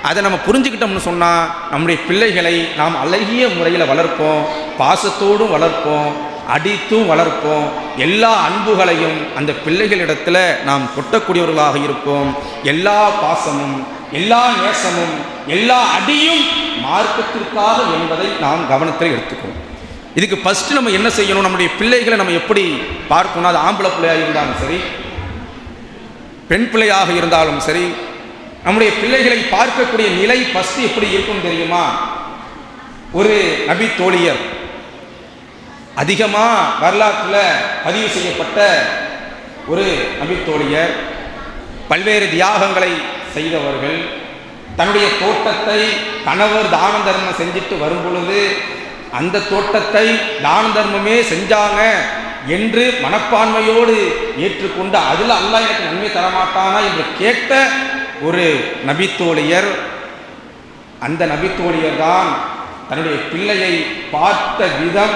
அதை நம்ம புரிஞ்சுக்கிட்டோம்னு சொன்னால் நம்முடைய பிள்ளைகளை நாம் அழகிய முறையில் வளர்ப்போம், பாசத்தோடும் வளர்ப்போம், அடித்தும் வளர்ப்போம். எல்லா அன்புகளையும் அந்த பிள்ளைகளிடத்தில் நாம் கொட்டக்கூடியவர்களாக இருப்போம். எல்லா பாசமும், எல்லா நேசமும், எல்லா அடியும் மார்க்கத்திற்காக என்பதை நாம் கவனத்தில் எடுத்துக்கணும். இதுக்கு ஃபஸ்ட்டு நம்ம என்ன செய்யணும், நம்முடைய பிள்ளைகளை நம்ம எப்படி பார்க்கணும். அது ஆம்பளை பிள்ளையாக இருந்தாலும் சரி, பெண் பிள்ளையாக இருந்தாலும் சரி, நம்முடைய பிள்ளைகளை பார்க்கக்கூடிய நிலை ஃபஸ்ட்டு எப்படி இருக்கும் தெரியுமா? ஒரு நபி தோழியர், அதிகமாக வரலாற்றில் பதிவு செய்யப்பட்ட ஒரு நபி தோழியர், பல்வேறு தியாகங்களை செய்தவர்கள், தன்னுடைய தோட்டத்தை கணவர் தான தர்மம் செஞ்சுட்டு வரும் பொழுது அந்த தோட்டத்தை தான தர்மமே செஞ்சாங்க என்று மனப்பான்மையோடு ஏற்றுக்கொண்டு அதில் அல்லாஹ் எனக்கு நன்மை தரமாட்டானா என்று கேட்ட ஒரு நபித்தோழியர். அந்த நபித்தோழியர் தான் தன்னுடைய பிள்ளையை பார்த்த விதம்,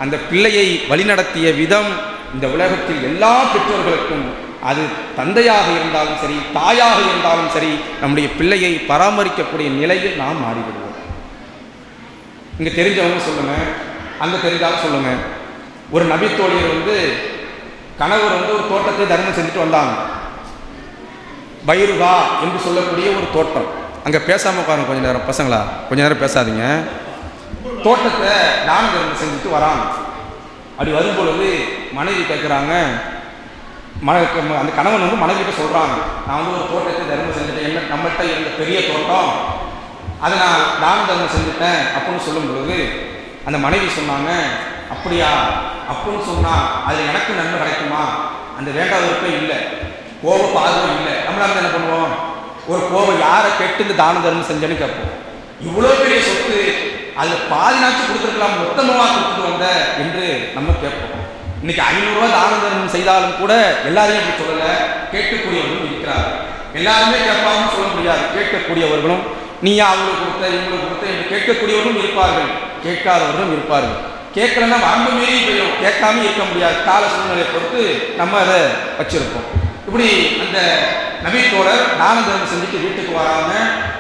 அந்த பிள்ளையை வழிநடத்திய விதம் இந்த உலகத்தில் எல்லா பெற்றோர்களுக்கும், அது தந்தையாக இருந்தாலும் சரி, தாயாக இருந்தாலும் சரி, நம்முடைய பிள்ளையை பராமரிக்கக்கூடிய நிலையில் நாம் மாறிவிடுவோம். இங்கே தெரிஞ்சவங்க சொல்லுங்க, அங்கே தெரிஞ்சாலும் சொல்லுங்க. ஒரு நபித்தோழியர் கணவர் ஒரு தோட்டத்தை தர்மம் செஞ்சுட்டு வந்தாங்க. பைருகா என்று சொல்லக்கூடிய ஒரு தோட்டம். அங்கே பேசாமல் உட்காருங்க கொஞ்ச நேரம், பசங்களா கொஞ்ச நேரம் பேசாதீங்க. தோட்டத்தை தான தர்மம் செஞ்சுட்டு வராங்க. அப்படி வரும்பொழுது மனைவி கேட்குறாங்க, அந்த கணவன் மனைவிட்ட சொல்கிறாங்க, நான் ஒரு தோட்டத்தை தர்மம் செஞ்சுட்டேன், என்ன நம்மகிட்ட இருந்த பெரிய தோட்டம், அதை நான் தான தர்மம் செஞ்சுட்டேன் அப்படின்னு சொல்லும் பொழுது அந்த மனைவி சொன்னாங்க, அப்படியா அப்படின்னு சொன்னால் அதில் எனக்கு நன்மை கிடைக்குமா? அந்த வேண்டாத விருப்பம் இல்லை, கோப பார்வை இல்லை. நம்மளால என்ன பண்ணுவோம், ஒரு கோபம் யாரை கேட்டு இந்த தான தர்மம் செஞ்சேன்னு கேட்போம். இவ்வளோ பெரிய சொத்து அதில் பாதினாச்சும் கொடுத்துருக்கலாம், மொத்தமாக கொடுத்துட்டு வந்த என்று நம்ம கேட்போம். இன்னைக்கு 500 ரூபா தான தர்மம் செய்தாலும் கூட எல்லாரையும் அப்படி சொல்லலை, கேட்கக்கூடியவர்களும் இருக்கிறார். எல்லாருமே கேட்பாங்கன்னு சொல்ல முடியாது. கேட்கக்கூடியவர்களும் நீயா அவங்களுக்கு கொடுத்த இவங்களுக்கு கொடுத்த என்று கேட்கக்கூடியவர்களும் இருப்பார்கள், கேட்காதவர்களும் இருப்பார்கள். கேட்கலன்னா வரம்பு மீறி போயிடும், கேட்காம இருக்க முடியாது. கால சூழ்நிலையை பொறுத்து நம்ம அதை வச்சிருப்போம். இப்படி அந்த நபித்தோழர் தான தர்மம் செஞ்சுட்டு வீட்டுக்கு வராங்க.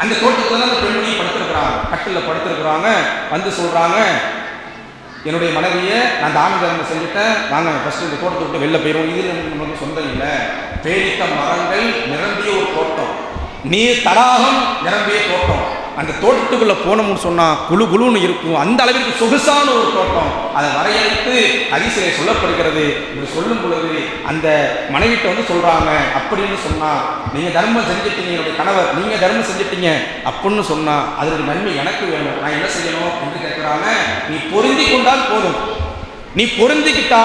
அந்த தோட்டத்தில் தான் அந்த பெண்மணியை படுத்திருக்கிறாங்க, கட்டில் படுத்திருக்கிறாங்க. சொல்கிறாங்க, என்னுடைய மனைவியை நான் தான தர்மம் செஞ்சுட்டேன், நாங்கள் ஃபஸ்ட்டு இந்த தோட்டத்தை விட்டு வெளில போயிடுவோம். இது நமக்கு சொந்தம் இல்லை, பேரித்த மரங்கள் நிரம்பிய ஒரு தோட்டம், நீர் தடாகம் நிரம்பிய தோட்டம். அந்த தோட்டத்துக்குள்ளே போனோம்னு சொன்னால் குழு குழுன்னு இருக்கும், அந்த அளவிற்கு சொகுசான ஒரு தோட்டம். அதை வரையறுத்து ஹதீஸிலே சொல்லப்படுகிறது. இப்படி சொல்லும் பொழுது அந்த மனைவிட்ட சொல்கிறாங்க, அப்படின்னு சொன்னால் நீங்கள் தர்மம் செஞ்சுட்டீங்க, என்னுடைய கணவர் நீங்கள் தர்மம் செஞ்சுட்டீங்க அப்படின்னு சொன்னால் அதனுடைய நன்மை எனக்கு வேணும், நான் என்ன செய்யணும் என்று கேட்குறாங்க. நீ பொருந்தி கொண்டால் போதும், நீ பொருந்திக்கிட்டா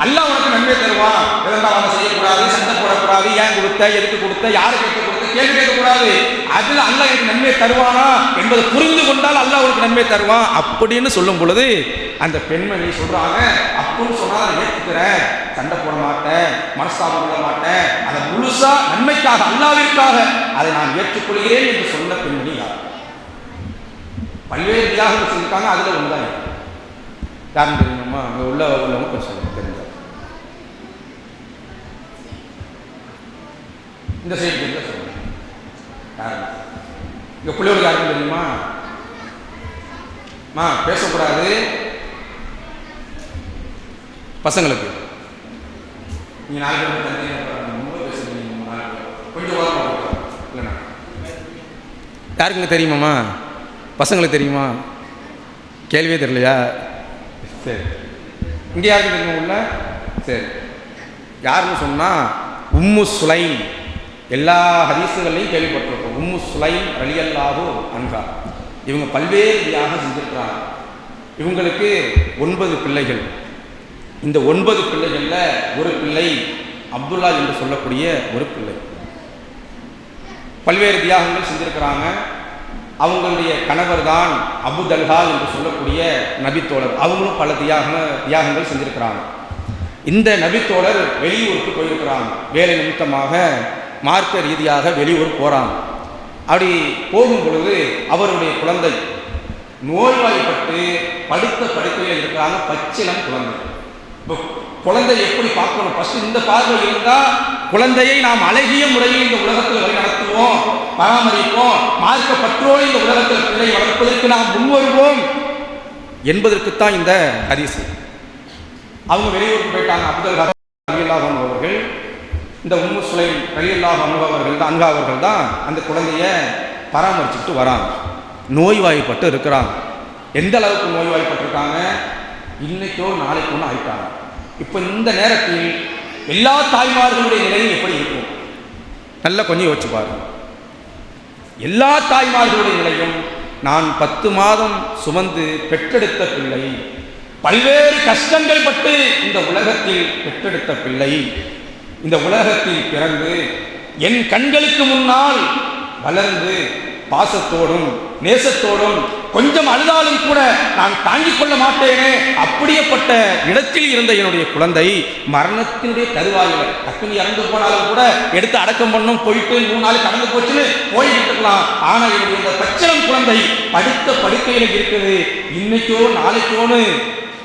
அல்லாஹ் உனக்கு நன்மை தருவான். எதெல்லாம் அவனை செய்யக்கூடாது, சண்டை போடக்கூடாது, ஏன் கொடுத்த, எதுக்கு கொடுத்த, யாருக்கு கொடுத்த, கேள்வி கேட்கக்கூடாது. அதில் அல்லாஹ் எனக்கு நன்மை தருவானா என்பதை புரிந்து கொண்டால் அல்லாஹ் உனக்கு நன்மை தருவான் அப்படின்னு சொல்லும் பொழுது அந்த பெண்மணி சொல்றாங்க, அப்படின்னு சொன்னால் அதை ஏற்றுக்கிறேன், சண்டை போட மாட்டேன், மனஸ்தாபம் கொள்ள மாட்டேன், அதை முழுசா நன்மைக்காக அல்லாஹ்விற்காக அதை நான் ஏற்றுக்கொள்கிறேன் என்று சொன்ன பெண்மணி யார்? பல்வேறு தியாகங்கள் செஞ்சுருக்காங்க, அதில் ஒன்றுதான் யாருன்னு தெரியுமா? அங்கே உள்ளவங்க கொஞ்சம் சொல்லுங்க, தெரிஞ்ச இந்த சைடு தெரிஞ்ச சொல்லுங்க. இங்கே பிள்ளைகளுக்கு யாருக்கும் தெரியுமா? பேசக்கூடாது பசங்களுக்கு. நீங்கள் 4 பேர் ரொம்ப பேசுறீங்க, கொஞ்சம் இல்லைண்ணா. யாருக்குங்க தெரியுமாம்மா? பசங்களுக்கு தெரியுமா? கேள்வியே தெரியலையா? சரி, இங்கே யாருக்கு தெரியுமா உள்ள? சரி, யாருன்னு சொன்னால் உம்மு சுலைம். எல்லா ஹதீஸுகளையும் கேள்விப்பட்டிருக்கோம். உம்மு சுலைம் ரலியல்லாஹு அன்ஹா. இவங்க பல்வேறு தியாகம் செஞ்சிருக்கிறாங்க. இவங்களுக்கு 9 பிள்ளைகள். இந்த 9 பிள்ளைகளில் ஒரு பிள்ளை அப்துல்லா என்று சொல்லக்கூடிய ஒரு பிள்ளை. பல்வேறு தியாகங்கள் செஞ்சிருக்கிறாங்க. அவங்களுடைய கணவர் தான் அபு தல்ஹா என்று சொல்லக்கூடிய நபித்தோழர். அவங்களும் பல தியாகங்கள் செஞ்சிருக்கிறாங்க. இந்த நபித்தோழர் வெளியூருக்கு போயிருக்கிறாங்க. வேலை நிமித்தமாக மார்க்க ரீதியாக வெளியூர் போகிறாங்க. அப்படி போகும் பொழுது அவருடைய குழந்தை நோய்வாய்ப்பட்டு படுத்த படுக்கையில் இருக்கிறாங்க. பச்சிளம் குழந்தை. குழந்தை எப்படி பார்க்கணும்? ஃபர்ஸ்ட் இந்த பார்வை இருந்தால் குழந்தையை நாம் அழகிய முறையில் இந்த உலகத்தில் வழி நடத்துவோம், பராமரிப்போம், மார்க்கப்பற்றோடு இந்த உலகத்தில் பிள்ளை வளர்ப்பதற்கு நாம் முன்வருவோம் என்பதற்குத்தான் இந்த ஹதீஸ். அவங்க வெளியூருக்கு போயிட்டாங்க. அப்துல் ரலியல்லாஹு அன்ஹு அவர்கள், இந்த உம்மு சுலைம் ரலியல்லாஹு அன்ஹா அவர்கள் தான் அந்த குழந்தைய பராமரிச்சுட்டு வராங்க. நோய்வாய்ப்பட்டு இருக்கிறாங்க. எந்த அளவுக்கு நோய்வாய்ப்பட்டிருக்காங்க? இன்னைக்கோ நாளைக்கோ ஆயிட்டாங்க. இப்போ இந்த நேரத்தில் எல்லா தாய்மார்களுடைய நிலையும் எப்படி இருக்கும்? நல்லா கொஞ்சம் யோசிச்சு பாருங்க. எல்லா தாய்மார்களுடைய நிலையும், நான் 10 மாதம் சுமந்து பெற்றெடுத்த பிள்ளை, பல்வேறு கஷ்டங்கள் பட்டு இந்த உலகத்தில் பெற்றெடுத்த பிள்ளை, இந்த உலகத்தில் பிறந்து என் கண்களுக்கு முன்னால் வளர்ந்து பாசத்தோடும் நேசத்தோடும் கொஞ்சம் அழுதாலும் கூட நான் தாங்கிக் கொள்ள மாட்டேனே, அப்படியேப்பட்ட இடத்தில் இருந்த என்னுடைய குழந்தை மரணத்தினுடைய தருவாயில் டக்குனு இறந்து போனாலும் கூட எடுத்து அடக்கம் பண்ணும், போயிட்டு 3 நாள் கடந்து போச்சுன்னு போயிட்டு இருக்கலாம். ஆனால் என்னுடைய இந்த பச்சிளம் குழந்தை படுத்த படுக்கையில் இருக்குது. இன்னைக்கோ நாளைக்கோன்னு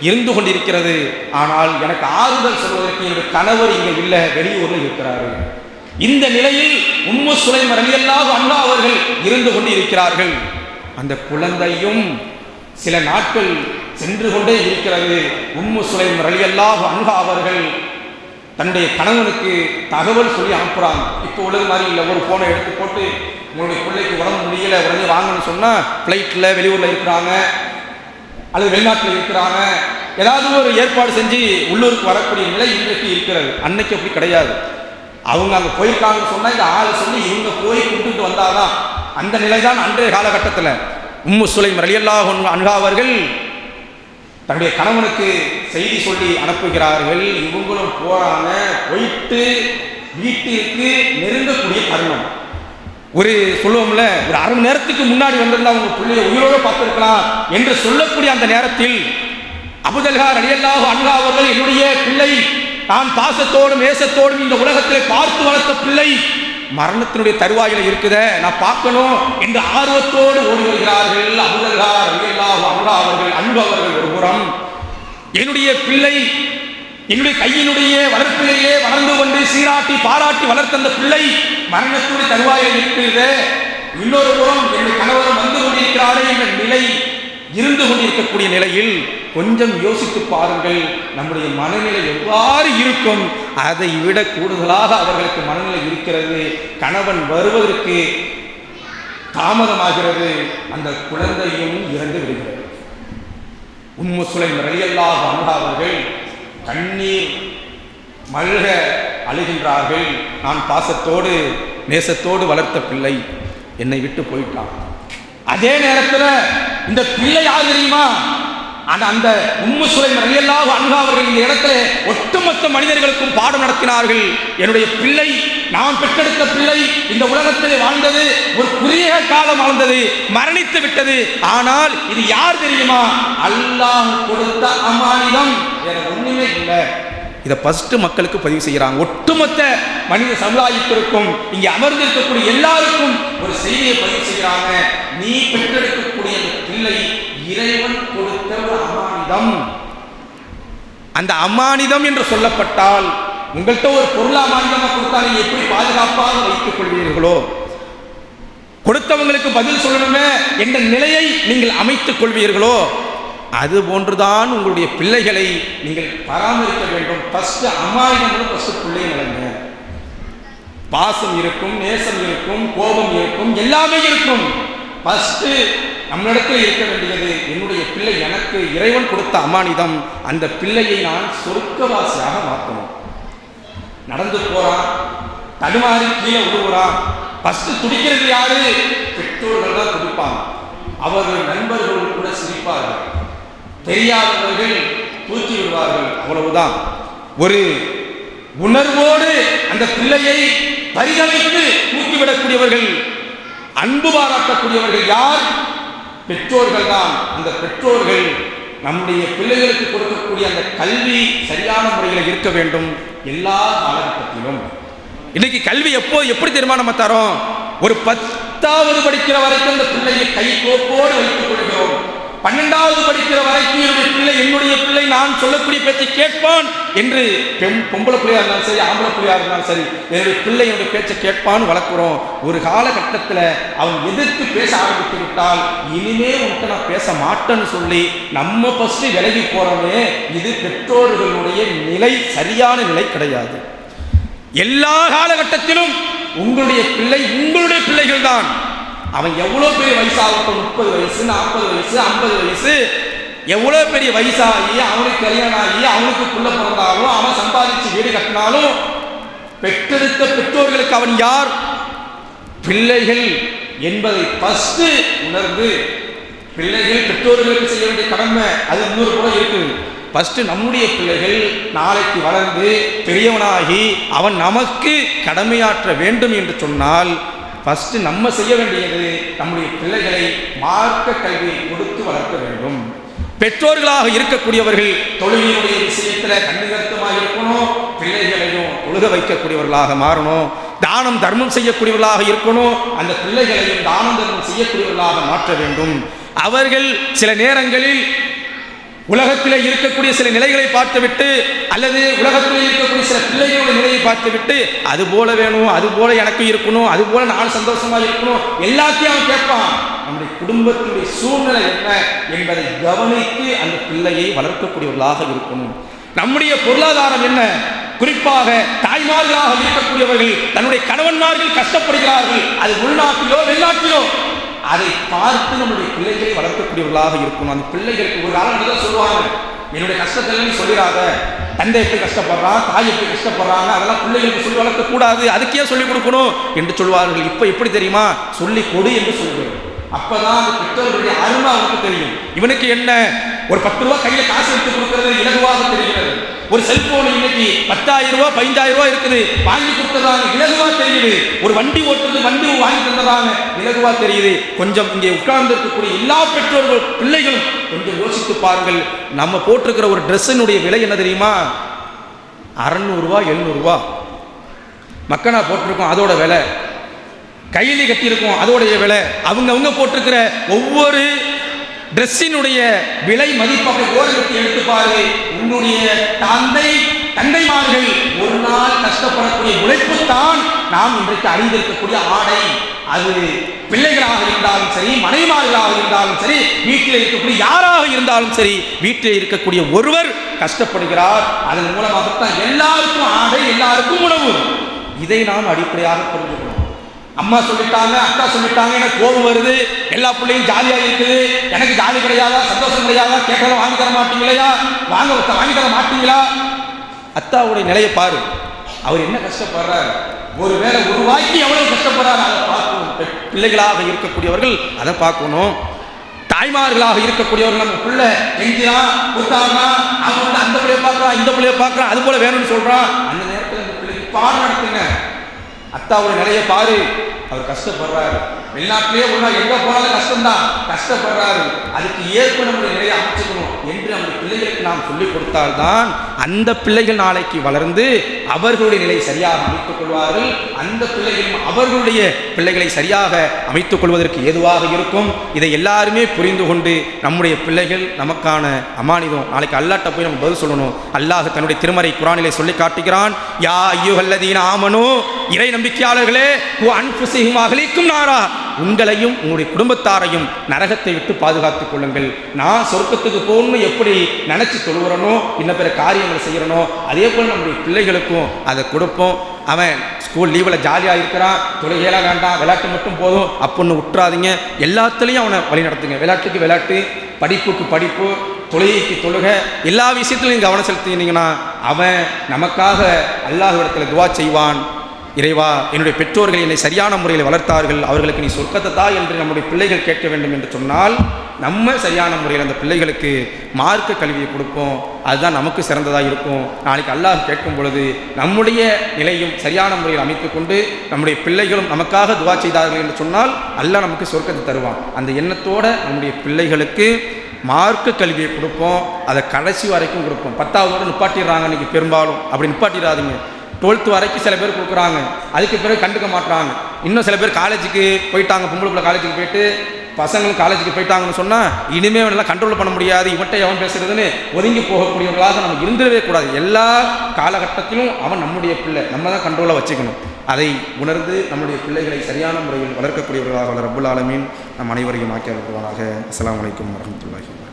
இருந்து கொண்டிருக்கிறது. ஆனால் எனக்கு ஆறுதல் சொல்வதற்கு என்னுடைய கணவர் இங்கே இல்லை, வெளியூரில் இருக்கிறாரு. இந்த நிலையில் உம்மு சுலைம் ரலியல்லாஹு அன்ஹா அவர்கள் இருந்து கொண்டு இருக்கிறார்கள். அந்த குழந்தையும் சில நாட்கள் சென்று கொண்டே இருக்கிறது. உம்மு சுலைம் ரலியல்லாஹு அன்ஹா அவர்கள் தன்னுடைய கணவனுக்கு தகவல் சொல்லி அனுப்புறாங்க. இப்போ உலக மாதிரி இல்லை, ஒரு ஃபோனை எடுத்து போட்டு உங்களுடைய பிள்ளைக்கு உடம்பு முடியலை உடனே வாங்கன்னு சொன்னால் ஃப்ளைட்டில் வெளியூரில் இருக்கிறாங்க அல்லது வெளிநாட்டில் இருக்கிறாங்க, ஏதாவது ஒரு ஏற்பாடு செஞ்சு உள்ளூருக்கு வரக்கூடிய நிலை இன்றைக்கு இருக்கிறது. அன்னைக்கு அப்படி கிடையாது. அவங்க அங்கே போயிருக்காங்கன்னு சொன்னால் இந்த ஆள் சொல்லி இவங்க போய் கூப்பிட்டு வந்தாதான் அந்த நிலை தான் அன்றைய காலகட்டத்தில். உம்மு சுலைம் ரலியல்லாஹு அன்ஹா அவர்கள் தன்னுடைய கணவனுக்கு செய்தி சொல்லி அனுப்புகிறார்கள். இவங்களும் போறாங்க. போயிட்டு வீட்டிற்கு நெருங்கக்கூடிய தருணம், ஒரு சொல்லுவோம்ல, ஒரு அரை மணி நேரத்துக்கு முன்னாடி வந்திருந்தா அவங்க பிள்ளைய உயிரோடு பார்த்திருக்கலாம் என்று சொல்லக்கூடிய அந்த நேரத்தில் அபூ தல்ஹா ரலியல்லாஹு அன்ஹு அவர்கள், என்னுடைய பிள்ளை நான் பாசத்தோடும் நேசத்தோடும் இந்த உலகத்தில் பார்த்து வளர்த்த பிள்ளை மரணத்தினுடைய தருவாயில் இருக்குத, நான் பார்க்கணும் என்று ஆர்வத்தோடு ஓடி வருகிறார்கள். அபூ தல்ஹா ரலியல்லாஹு அன்ஹு அவர்கள், அன்பு அவர்கள் ஒரு புறம், என்னுடைய பிள்ளை என்னுடைய கையினுடைய வளர்ப்பிலேயே வளர்ந்து கொண்டு சீராட்டி பாராட்டி வளர்த்த அந்த பிள்ளை மரணத்துடைய தருவாயில் இருக்கிறது. இன்னொரு புறம் என்னுடைய கணவரும் வந்து கொண்டிருக்கிறாரே என்ற நிலை இருந்து கொண்டிருக்கக்கூடிய நிலையில் கொஞ்சம் யோசித்து பாருங்கள், நம்முடைய மனநிலை எவ்வாறு இருக்கும். அதை விட கூடுதலாக அவர்களுக்கு மனநிலை இருக்கிறது. கணவன் வருவதற்கு தாமதமாகிறது, அந்த குழந்தையும் இறந்து விடுகிறது. உம்மு சுலைம் ரலியல்லாஹு அன்ஹா அவர்கள் கண்ணீர் மல்க அழுகின்றார்கள். நான் பாசத்தோடு நேசத்தோடு வளர்த்த பிள்ளை என்னை விட்டு போயிட்டான். அதே நேரத்தில் இந்த பிள்ளை யார் தெரியுமா? அந்த உம்மு சுலைம் ரலியல்லாஹு அன்ஹா அவர்கள் இந்த இடத்துல ஒட்டுமொத்த மனிதர்களுக்கும் பாடம் நடத்தினார்கள். என்னுடைய பிள்ளை, நான் பெற்றெடுத்த பிள்ளை இந்த உலகத்தில் வாழ்ந்தது ஒரு குறுகிய காலம் வாழ்ந்தது, மரணித்து விட்டது. ஆனால் இது யார் தெரியுமா? அல்லாஹ் கொடுத்த அமானிதம், வேற ஒண்ணுமே இல்லை. இதை ஃபர்ஸ்ட் மக்களுக்கு பதிவு செய்கிறாங்க. ஒட்டுமொத்த மனித சமுதாயத்திற்கும் இங்கே அமர்ந்திருக்கக்கூடிய எல்லாருக்கும் ஒரு செய்தியை பதிவு செய்கிறாங்க. நீ பெற்றெடுக்கக்கூடிய பிள்ளை இறைவன் கொடுத்த ஒரு அமானிதம். அந்த அமானிதம் என்று சொல்லப்பட்டால், உங்கள்கிட்ட ஒரு பொருள் அமானிதமாக கொடுத்தா நீங்க எப்படி பாதுகாப்பாக வைத்துக் கொள்வீர்களோ கொடுத்தவங்களுக்கு பதில் சொல்லணுமே என்ற நிலையை நீங்கள் அமைத்துக் கொள்வீர்களோ அது போன்றுதான் உங்களுடைய பிள்ளைகளை நீங்கள் பராமரிக்க வேண்டும். ஃபர்ஸ்ட் அம்மாயிடம் ஃபர்ஸ்ட் பிள்ளை நிலைங்க. பாசம் இருக்கும், நேசம் இருக்கும், கோபம் இருக்கும், எல்லாமே இருக்கும். ஃபர்ஸ்ட் நம்மிடத்தில் இருக்க வேண்டியது என்னுடைய பிள்ளை எனக்கு இறைவன் கொடுத்த அமானிதம், அந்த பிள்ளையை நான் சொர்க்கவாசியாக மாற்றணும். நடந்து போறான், தடுமாறி கீழே விழுவுறான், ஃபர்ஸ்ட் துடிக்கிறது யாரு? பெற்றோர்கள் தான் துடிப்பாங்க. அவர்கள் நண்பர்கள் கூட சிரிப்பார்கள், தெரியாதவர்கள் தூக்கி விடுவார்கள். அவ்வளவுதான். ஒரு உணர்வோடு அந்த பிள்ளையை பரிதவித்து தூக்கிவிடக்கூடியவர்கள், அன்பு பாராட்டக்கூடியவர்கள் யார்? பெற்றோர்கள் தான். அந்த பெற்றோர்கள் நம்முடைய பிள்ளைகளுக்கு கொடுக்கக்கூடிய அந்த கல்வி சரியான முறையில் இருக்க வேண்டும் எல்லா காலகட்டத்திலும். இன்னைக்கு கல்வி எப்படி தெரியுமா நம்ம தரோம்? ஒரு 10வது படிக்கிற வரைக்கும் அந்த பிள்ளையை கை கோப்போடு வைத்துக் கொள்கிறோம். 12வது படிக்கிற வரைக்கும் என்னுடைய பிள்ளை நான் சொல்லக்கூடிய பேச்சை கேட்பான் என்று பொம்பளை பிள்ளையா இருந்தாலும் சரி, ஆம்பளை பிள்ளையா இருந்தாலும் சரி, என்னுடைய பிள்ளை என்னுடைய பேச்சை கேட்பான்னு வளர்க்குறோம். ஒரு காலகட்டத்தில் அவன் எதிர்த்து பேச ஆரம்பித்து விட்டால் இனிமே உன்கிட்ட நான் பேச மாட்டேன்னு சொல்லி நம்ம ஃபர்ஸ்ட் விலகி போறோமே, இது பெற்றோர்களுடைய நிலை சரியான நிலை கிடையாது. எல்லா காலகட்டத்திலும் உங்களுடைய பிள்ளை உங்களுடைய பிள்ளைகள் தான். அவன் எவ்வளோ பெரிய வயசாகட்டும், 30 வயசு, 40 வயசு, 50 வயசு, எவ்வளோ பெரிய வயசாகி அவனுக்கு கல்யாணம் ஆகி அவனுக்கு புள்ள பிறந்தாலும் அவன் சம்பாதிச்சு வீடு கட்டினாலும் பெற்றெடுத்த பெற்றோர்களுக்கு அவன் யார்? பிள்ளைகள் என்பதை ஃபர்ஸ்ட் உணர்ந்து பிள்ளைகள் பெற்றோர்களுக்கு செய்ய வேண்டிய கடமை அது இன்னொரு கூட இருக்குது. ஃபர்ஸ்ட் நம்முடைய பிள்ளைகள் நாளைக்கு வளர்ந்து பெரியவனாகி அவன் நமக்கு கடமையாற்ற வேண்டும் என்று சொன்னால் ஃபர்ஸ்ட் நம்ம செய்ய வேண்டியது நம்முடைய பிள்ளைகளை மார்க்க கல்வி கொடுத்து வளர்க்க வேண்டும். பெற்றோர்களாக இருக்கக்கூடியவர்கள் தொழுகையினுடைய விஷயத்தில் கண்ணுகருத்தமாக இருக்கணும், பிள்ளைகளையும் தொழுக வைக்கக்கூடியவர்களாக மாறணும். தானம் தர்மம் செய்யக்கூடியவர்களாக இருக்கணும், அந்த பிள்ளைகளையும் தானம் தர்மம் செய்யக்கூடியவர்களாக மாற்ற வேண்டும். அவர்கள் சில நேரங்களில் உலகத்திலே இருக்கக்கூடிய சில நிலைகளை பார்த்துவிட்டு அல்லது உலகத்திலே இருக்கக்கூடிய சில பிள்ளைகளுடைய நிலையை பார்த்துவிட்டு அது போல வேணும், அது போல எனக்கு இருக்கணும், அது போல நான் சந்தோஷமா இருக்கணும், எல்லாத்தையும் அவன் கேட்பான். நம்முடைய குடும்பத்தினுடைய சூழ்நிலை என்ன என்பதை கவனித்து அந்த பிள்ளையை வளர்க்கக்கூடியவர்களாக இருக்கணும். நம்முடைய பொருளாதாரம் என்ன? குறிப்பாக தாய்மார்களாக இருக்கக்கூடியவர்கள் தன்னுடைய கணவன்மார்கள் கஷ்டப்படுகிறார்கள், அது உள்நாட்டிலோ வெளிநாட்டிலோ, அதை பார்த்து நம்முடைய பிள்ளைகளை வளர்க்கக்கூடியவர்களாக இருக்கணும். அந்த பிள்ளைகளுக்கு ஒரு காலம் சொல்லுவாங்க, என்னுடைய கஷ்டத்தில் நீ சொல்லிடாத, தந்தை எப்படி கஷ்டப்படுறான், தாய் எப்படி கஷ்டப்படுறாங்க, அதெல்லாம் பிள்ளைகளுக்கு சொல்லி வளர்க்கக்கூடாது, அதுக்கே சொல்லிக் கொடுக்கணும் என்று சொல்வார்கள். இப்போ எப்படி தெரியுமா? சொல்லி கொடு என்று சொல்கிறோம். அப்பதான் அந்த பெற்றோர்களுடைய அருமை அவனுக்கு தெரியும். இவனுக்கு என்ன, ஒரு 10 ரூபாய் கையில காசு எடுத்து கொடுக்கிறது இலகுவாக தெரிகிறது. ஒரு செல்போன் இன்னைக்கு 10,000 ரூபாய் 15,000 ரூபாய் இருக்குது, வாங்கி கொடுத்ததாங்க இலகுவா தெரியுது. ஒரு வண்டி ஓட்டுறது, வண்டி வாங்கி தந்ததாங்க இலகுவா தெரியுது. கொஞ்சம் இங்கே உட்கார்ந்து இருக்கக்கூடிய எல்லா பெற்றோர்கள் பிள்ளைகளும் கொஞ்சம் யோசித்து பாருங்கள். நம்ம போட்டிருக்கிற ஒரு ட்ரெஸ்ஸினுடைய விலை என்ன தெரியுமா? 600 ரூபாய் 700 ரூபாய். மக்கனா போட்டிருக்கோம் அதோட விலை, கையிலே கட்டியிருக்கோம் அதோடைய விலை, அவங்க போட்டிருக்கிற ஒவ்வொரு ட்ரெஸ்ஸினுடைய விலை மதிப்பாக ஓரங்கட்டி எடுத்து பாரு. உன்னுடைய தந்தைமார்கள் ஒரு நாள் கஷ்டப்படக்கூடிய உழைப்பு தான் நாம் இன்றைக்கு அணிந்திருக்கக்கூடிய ஆடை. அது பிள்ளைகளாக இருந்தாலும் சரி, மனைவிமார்களாக இருந்தாலும் சரி, வீட்டில் இருக்கக்கூடிய யாராக இருந்தாலும் சரி, வீட்டில் இருக்கக்கூடிய ஒருவர் கஷ்டப்படுகிறார், அதன் மூலமாகத்தான் எல்லாருக்கும் ஆடை, எல்லாருக்கும் உணவு. இதை நாம் அடிப்படையாக புரிஞ்சுக்கணும். அம்மா சொல்லிட்டாங்க, அக்கா சொல்லிட்டாங்க, எனக்கு கோபம் வருது, எல்லா பிள்ளையும் ஜாலியாக இருக்குது, எனக்கு ஜாலி கிடையாதா, சந்தோஷம் கிடையாதா, கேட்டாலும் வாங்கி தர மாட்டீங்களா, வாங்கி தர மாட்டீங்களா? அத்தாவுடைய நிலையை பாரு, அவர் என்ன கஷ்டப்படுறார், ஒரு வேளை ஒரு வாய்க்கு எவ்வளவு கஷ்டப்படுறாரு அதை பார்க்கணும். பிள்ளைகளாக இருக்கக்கூடியவர்கள் அதை பார்க்கணும். தாய்மார்களாக இருக்கக்கூடியவர்கள் நம்ம பிள்ளை எங்கிறான் கொடுத்தாங்கன்னா அவன் அந்த பிள்ளைய பார்க்குறான், இந்த பிள்ளைய பார்க்குறான், அது போல வேணும்னு சொல்றான். அந்த நேரத்தில் இந்த பிள்ளைக்கு பாடம் நடத்துங்க. அத்தாவுடைய நிலையை பாரு, அவர் கஷ்டப்படுறாரு, வெளிநாட்டிலேயே ஒன்றா எங்கே போனாலும் கஷ்டம்தான், கஷ்டப்படுறாரு, அதுக்கு ஏற்ப நம்முடைய நிலையை அமைச்சுக்கணும் என்று நம்முடைய பிள்ளைகளுக்கு நாம் சொல்லிக் கொடுத்தால்தான் அந்த பிள்ளைகள் நாளைக்கு வளர்ந்து அவர்களுடைய நிலையை சரியாக அமைத்துக் கொள்வார்கள். அந்த பிள்ளைகளும் அவர்களுடைய பிள்ளைகளை சரியாக அமைத்துக் கொள்வதற்கு ஏதுவாக இருக்கும். இதை எல்லாருமே புரிந்து கொண்டு நம்முடைய பிள்ளைகள் நமக்கான அமானிதம். நாளைக்கு அல்லாஹ்ட்ட போய் நம்ம பதில் சொல்லணும். அல்லாஹ் தன்னுடைய திருமறை குர்ஆனிலே சொல்லி காட்டுகிறான், யா அய்யுஹல்லதீன ஆமனூ, இறை நம்பிக்கையாளர்களே, அன்ஃபுஸி வகுலிஹும் அஹ்லீக்கும் நாரா, உங்களையும் உங்களுடைய குடும்பத்தாரையும் நரகத்தை விட்டு பாதுகாத்துக் கொள்ளுங்கள். நான் சொர்க்கத்துக்கு போகணும்னு எப்படி நினைச்சு தொழுகிறனோ, இன்ன பிற காரியங்கள் செய்கிறனோ, அதே போல் நம்முடைய பிள்ளைகளுக்கும் அதை கொடுப்போம். அவன் ஸ்கூல் லீவில் ஜாலியாக இருக்கிறான், தொழுகையெல்லாம் வேண்டாம், விளையாட்டு மட்டும் போதும் அப்படின்னு விட்டுறாதீங்க. எல்லாத்துலேயும் அவனை வழி நடத்துங்க. விளையாட்டுக்கு விளையாட்டு, படிப்புக்கு படிப்பு, தொழுகைக்கு தொழுகை, எல்லா விஷயத்துலையும் கவனம் செலுத்தினீங்கன்னா அவன் நமக்காக அல்லாஹ்விடத்தில் துவா செய்வான். இறைவா, என்னுடைய பெற்றோர்கள் என்னை சரியான முறையில் வளர்த்தார்கள், அவர்களுக்கு நீ சொர்க்கத்தை தா என்று நம்முடைய பிள்ளைகள் கேட்க வேண்டும் என்று சொன்னால் நம்ம சரியான முறையில் அந்த பிள்ளைகளுக்கு மார்க்க கல்வியை கொடுப்போம். அதுதான் நமக்கு சிறந்ததாக இருக்கும். நாளைக்கு அல்லாஹ் கேட்கும் பொழுது நம்முடைய நிலையும் சரியான முறையில் அமைத்து கொண்டு நம்முடைய பிள்ளைகளும் நமக்காக துவா செய்தார்கள் என்று சொன்னால் அல்லாஹ் நமக்கு சொர்க்கத்தை தருவான். அந்த எண்ணத்தோடு நம்முடைய பிள்ளைகளுக்கு மார்க்க கல்வியை கொடுப்போம். அதை கடைசி வரைக்கும் கொடுப்போம். 10ஆவதோடு நிப்பாட்டிடுறாங்க இன்றைக்கி பெரும்பாலும். அப்படி நிப்பாட்டிடாதீங்க. 12th வரைக்கும் சில பேர் கொடுக்குறாங்க, அதுக்கு பிறகு கண்டுக்க மாட்டுறாங்க. இன்னும் சில பேர் காலேஜுக்கு போயிட்டாங்க, பொம்பளை பிள்ளை காலேஜுக்கு போயிட்டு பசங்களும் காலேஜுக்கு போயிட்டாங்கன்னு சொன்னால் இனிமேல் எல்லாம் கண்ட்ரோல் பண்ண முடியாது, இவன்ட்ட எவன் பேசுறதுன்னு ஒதுங்கி போகக்கூடியவர்களாக நம்ம இருந்துடவே கூடாது. எல்லா காலகட்டத்திலும் அவன் நம்முடைய பிள்ளை, நம்ம தான் கண்ட்ரோலாக வச்சுக்கணும். அதை உணர்ந்து நம்முடைய பிள்ளைகளை சரியான முறையில் வளர்க்கக்கூடியவர்களாக ரப்புல் ஆலமீன் நம் அனைவரையும் ஆக்கி அனுப்புவானாக. அஸ்ஸலாமு அலைக்கும் வரஹ்மத்துல்லாஹி வபரகாத்துஹு.